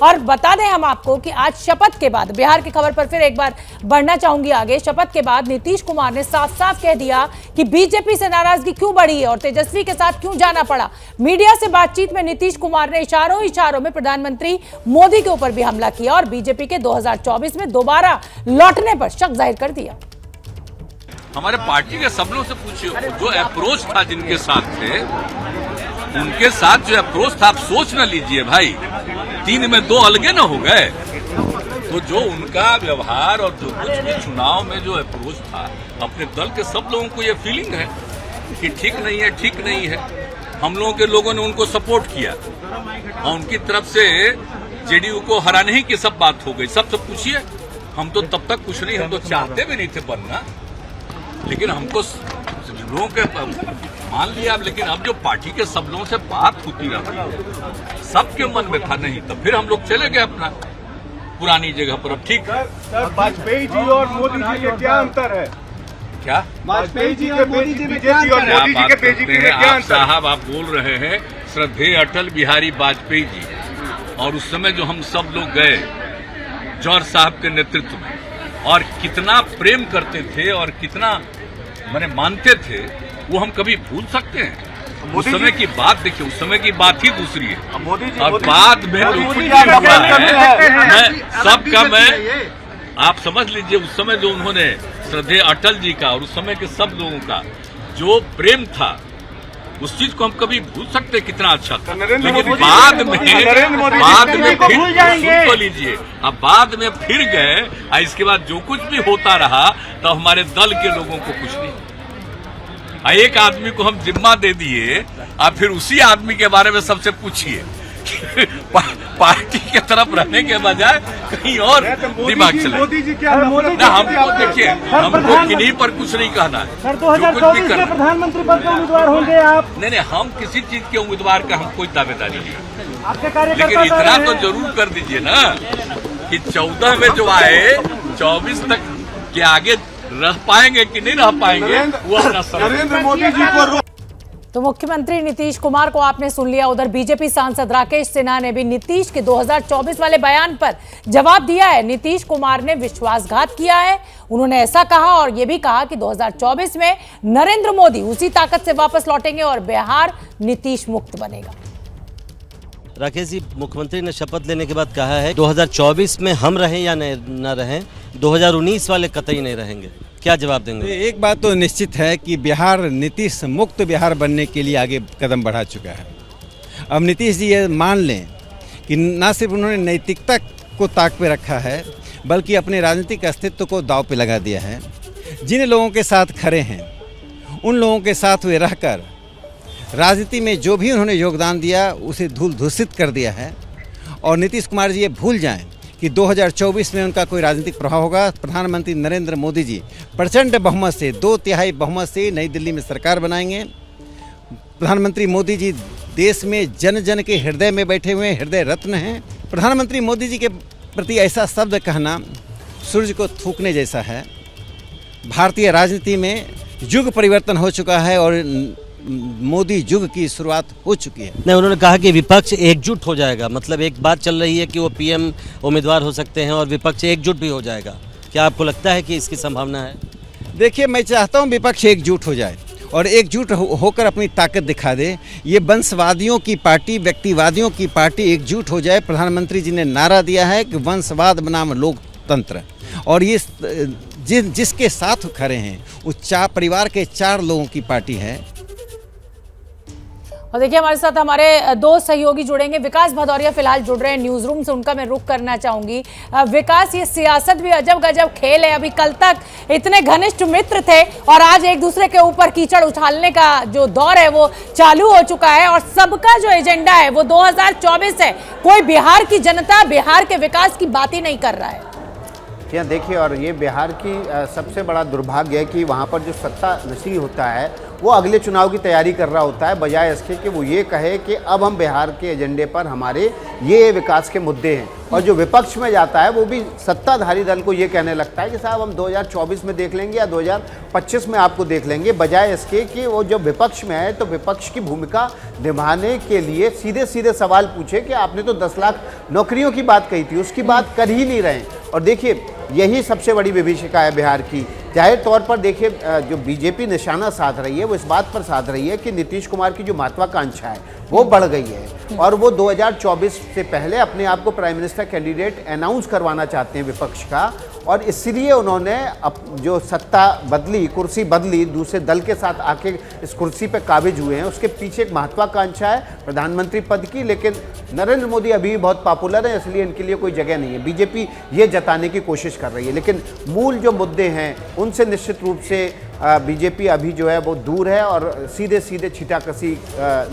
और बता दें हम आपको कि आज शपथ के बाद बिहार की खबर पर फिर एक बार बढ़ना चाहूंगी आगे। शपथ के बाद नीतीश कुमार ने साफ साफ कह दिया कि बीजेपी से नाराजगी क्यों बढ़ी है और तेजस्वी के साथ क्यों जाना पड़ा। मीडिया से बातचीत में नीतीश कुमार ने इशारों में प्रधानमंत्री मोदी के ऊपर भी हमला किया और बीजेपी के 2024 में दोबारा लौटने पर शक जाहिर कर दिया। हमारे पार्टी के सब लोगों से पूछिए, जो अप्रोच था जिनके साथ थे, उनके साथ जो अप्रोच था, आप सोच न लीजिए भाई 3 में 2 अलगे न हो गए। तो जो उनका व्यवहार और जो कुछ भी चुनाव में जो अप्रोच था, अपने दल के सब लोगों को ये फीलिंग है कि ठीक नहीं है। हम लोगों के लोगों ने उनको सपोर्ट किया और उनकी तरफ से जेडीयू को हराने ही की सब बात हो गई। सबसे पूछिए, हम तो तब तक कुछ नहीं, हम तो चाहते भी नहीं थे बनना, लेकिन हमको लोगों के मान लिया। अब लेकिन अब जो पार्टी के सब लोगों से बात होती रही, सबके मन में था नहीं, तब फिर हम लोग चले गए अपना पुरानी जगह पर। अब ठीक है। सर, वाजपेयी जी और मोदी जी में क्या अंतर है? क्या वाजपेयी जी और मोदी जी में क्या अंतर है? मोदी जी के बीजेपी में क्या अंतर? साहब आप बोल रहे हैं श्रद्धेय अटल बिहारी वाजपेयी जी, और उस समय जो हम सब लोग गए जौहर साहब के नेतृत्व में, और कितना प्रेम करते थे और कितना माने मानते थे, वो हम कभी भूल सकते हैं? उस समय की बात देखिए, उस समय की बात ही दूसरी है और बाद में जो कुछ भी हुआ है, मैं सबका आप समझ लीजिए, उस समय जो उन्होंने श्रद्धेय अटल जी का और उस समय के सब लोगों का जो प्रेम था, उस चीज को हम कभी भूल सकते कितना अच्छा था। लेकिन बाद में फिर सुन तो लीजिए, अब बाद में फिर गए और इसके बाद जो कुछ भी होता रहा तो हमारे दल के लोगों को कुछ नहीं। एक आदमी को हम जिम्मा दे दिए और फिर उसी आदमी के बारे में सबसे पूछिए पार्टी के तरफ रहने के बजाय कहीं और दिमाग चले। मोदी जी क्या हमको देखिए, हमको किन्हीं पर कुछ नहीं कहना है। सर 2024 में प्रधानमंत्री पद के उम्मीदवार होंगे आप? नहीं, हम किसी चीज के उम्मीदवार का हम कोई दावेदारी नहीं। आपके कार्यकर्ता लेकिन इतना तो जरूर कर दीजिए ना कि 14 में जो आए 24 तक के आगे रह पाएंगे कि नहीं रह पाएंगे, वो अपना नरेंद्र मोदी जी को। तो मुख्यमंत्री नीतीश कुमार को आपने सुन लिया। उधर बीजेपी सांसद राकेश सिन्हा ने भी नीतीश के 2024 वाले बयान पर जवाब दिया है। नीतीश कुमार ने विश्वासघात किया है, उन्होंने ऐसा कहा और यह भी कहा कि 2024 में नरेंद्र मोदी उसी ताकत से वापस लौटेंगे और बिहार नीतीश मुक्त बनेगा। राकेश जी, मुख्यमंत्री ने शपथ लेने के बाद कहा है 2024 में हम रहें या न रहें, 2019 वाले कतई नहीं रहेंगे। क्या जवाब देंगे? एक बात तो निश्चित है कि बिहार नीतीश मुक्त बिहार बनने के लिए आगे कदम बढ़ा चुका है। अब नीतीश जी ये मान लें कि न सिर्फ उन्होंने नैतिकता को ताक पे रखा है, बल्कि अपने राजनीतिक अस्तित्व को दांव पे लगा दिया है। जिन लोगों के साथ खड़े हैं, उन लोगों के साथ वे रहकर राजनीति में जो भी उन्होंने योगदान दिया उसे धूल धूसित कर दिया है। और नीतीश कुमार जी ये भूल जाएं कि 2024 में उनका कोई राजनीतिक प्रभाव होगा। प्रधानमंत्री नरेंद्र मोदी जी प्रचंड बहुमत से, 2/3 बहुमत से नई दिल्ली में सरकार बनाएंगे। प्रधानमंत्री मोदी जी देश में जन जन के हृदय में बैठे हुए हृदय रत्न हैं। प्रधानमंत्री मोदी जी के प्रति ऐसा शब्द कहना सूर्य को थूकने जैसा है। भारतीय राजनीति में युग परिवर्तन हो चुका है और मोदी युग की शुरुआत हो चुकी है। नहीं, उन्होंने कहा कि विपक्ष एकजुट हो जाएगा। मतलब एक बात चल रही है कि वो पीएम उम्मीदवार हो सकते हैं और विपक्ष एकजुट भी हो जाएगा। क्या आपको लगता है कि इसकी संभावना है? देखिए, मैं चाहता हूं विपक्ष एकजुट हो जाए और एकजुट होकर अपनी ताकत दिखा दे। ये वंशवादियों की पार्टी, व्यक्तिवादियों की पार्टी एकजुट हो जाए। प्रधानमंत्री जी ने नारा दिया है कि वंशवाद बनाम लोकतंत्र, और ये जिसके साथ खड़े हैं उस परिवार के 4 लोगों की पार्टी है। और देखिए, हमारे साथ हमारे 2 सहयोगी जुड़ेंगे। विकास भदौरिया फिलहाल जुड़ रहे हैं न्यूज रूम से, उनका मैं रुख करना चाहूंगी। विकास, ये सियासत भी अजब गजब खेल है। अभी कल तक इतने घनिष्ठ मित्र थे और आज एक दूसरे के ऊपर कीचड़ उछालने का जो दौर है वो चालू हो चुका है और सबका जो एजेंडा है वो 2024 है। कोई बिहार की जनता, बिहार के विकास की बात ही नहीं कर रहा है। देखिए, और ये बिहार की सबसे बड़ा दुर्भाग्य है कि वहाँ पर जो सत्ता नशीब होता है वो अगले चुनाव की तैयारी कर रहा होता है, बजाय इसके कि वो ये कहे कि अब हम बिहार के एजेंडे पर हमारे ये विकास के मुद्दे हैं। और जो विपक्ष में जाता है वो भी सत्ताधारी दल को ये कहने लगता है कि साहब हम 2024 में देख लेंगे या 2025 में आपको देख लेंगे, बजाय इसके कि वो जब विपक्ष में है तो विपक्ष की भूमिका निभाने के लिए सीधे सीधे सवाल पूछे कि आपने तो 10 लाख नौकरियों की बात कही थी, उसकी बात कर ही नहीं रहे। और देखिए यही सबसे बड़ी विभीषिका है बिहार की। जाहिर तौर पर देखिए जो बीजेपी निशाना साध रही है वो इस बात पर साध रही है कि नीतीश कुमार की जो महत्वाकांक्षा है वो बढ़ गई है और वो 2024 से पहले अपने आप को प्राइम मिनिस्टर कैंडिडेट अनाउंस करवाना चाहते हैं विपक्ष का। और इसलिए उन्होंने जो सत्ता बदली, कुर्सी बदली, दूसरे दल के साथ आके इस कुर्सी पे काबिज हुए हैं, उसके पीछे एक महत्वाकांक्षा है प्रधानमंत्री पद की। लेकिन नरेंद्र मोदी अभी भी बहुत पॉपुलर है, इसलिए इनके लिए कोई जगह नहीं है। बीजेपी ये जताने की कोशिश कर रही है, लेकिन मूल जो मुद्दे हैं उनसे निश्चित रूप से बीजेपी अभी जो है वो दूर है और सीधे सीधे छींटाकशी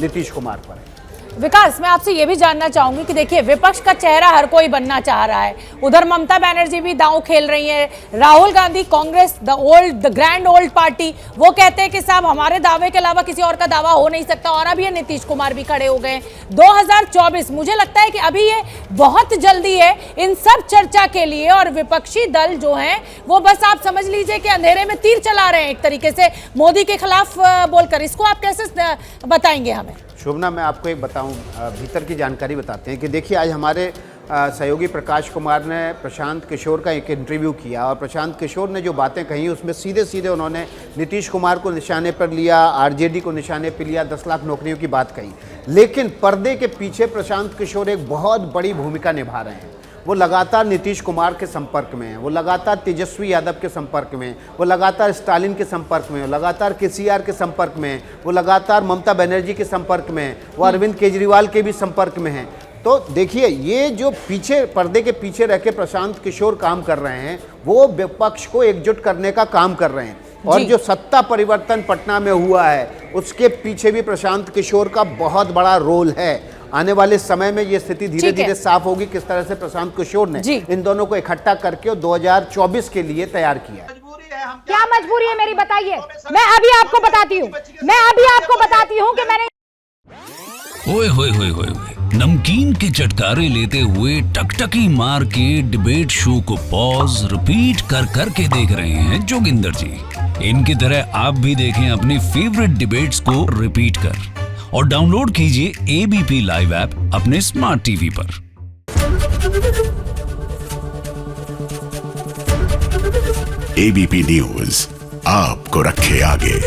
नीतीश कुमार पर है। विकास, मैं आपसे ये भी जानना चाहूंगी कि देखिए विपक्ष का चेहरा हर कोई बनना चाह रहा है। उधर ममता बनर्जी भी दांव खेल रही है, Rahul Gandhi, Congress, the grand old party, वो कहते हैं कि साहब हमारे दावे के अलावा किसी और का दावा हो नहीं सकता। और अभी ये नीतीश कुमार भी खड़े हो गए। 2024 मुझे लगता है कि अभी ये बहुत जल्दी है इन सब चर्चा के लिए, और विपक्षी दल जो हैं वो बस आप समझ लीजिए कि अंधेरे में तीर चला रहे हैं एक तरीके से मोदी के खिलाफ बोलकर। इसको आप कैसे बताएंगे हमें? शोभना, मैं आपको एक बताऊं, भीतर की जानकारी बताते हैं कि देखिए आज हमारे सहयोगी प्रकाश कुमार ने प्रशांत किशोर का एक इंटरव्यू किया और प्रशांत किशोर ने जो बातें कही उसमें सीधे सीधे उन्होंने नीतीश कुमार को निशाने पर लिया, आरजेडी को निशाने पर लिया, 10 लाख नौकरियों की बात कही। लेकिन पर्दे के पीछे प्रशांत किशोर एक बहुत बड़ी भूमिका निभा रहे हैं। वो लगातार नीतीश कुमार के संपर्क में हैं, वो लगातार तेजस्वी यादव के संपर्क में हैं, वो लगातार स्टालिन के संपर्क में हैं, लगातार केसीआर के संपर्क में हैं, वो लगातार ममता बनर्जी के संपर्क में हैं, वो अरविंद केजरीवाल के भी संपर्क में हैं। तो देखिए ये जो पीछे पर्दे के पीछे रह के प्रशांत किशोर काम कर रहे हैं वो विपक्ष को एकजुट करने का काम कर रहे हैं। और जो सत्ता परिवर्तन पटना में हुआ है उसके पीछे भी प्रशांत किशोर का बहुत बड़ा रोल है। आने वाले समय में ये स्थिति धीरे धीरे साफ होगी किस तरह से प्रशांत किशोर ने इन दोनों को इकट्ठा करके 2024 के लिए तैयार किया। क्या मजबूरी है मेरी, बताइए। मैं अभी आपको बताती हूँ कि मैंने ओए होए होए होए नमकीन के चटकारे लेते हुए टकटकी मार के डिबेट शो को पॉज रिपीट कर करके देख रहे हैं जोगिंदर जी। इनकी तरह आप भी देखें अपनी फेवरेट डिबेट्स को रिपीट कर और डाउनलोड कीजिए एबीपी लाइव ऐप अपने स्मार्ट टीवी पर। एबीपी न्यूज आपको रखे आगे।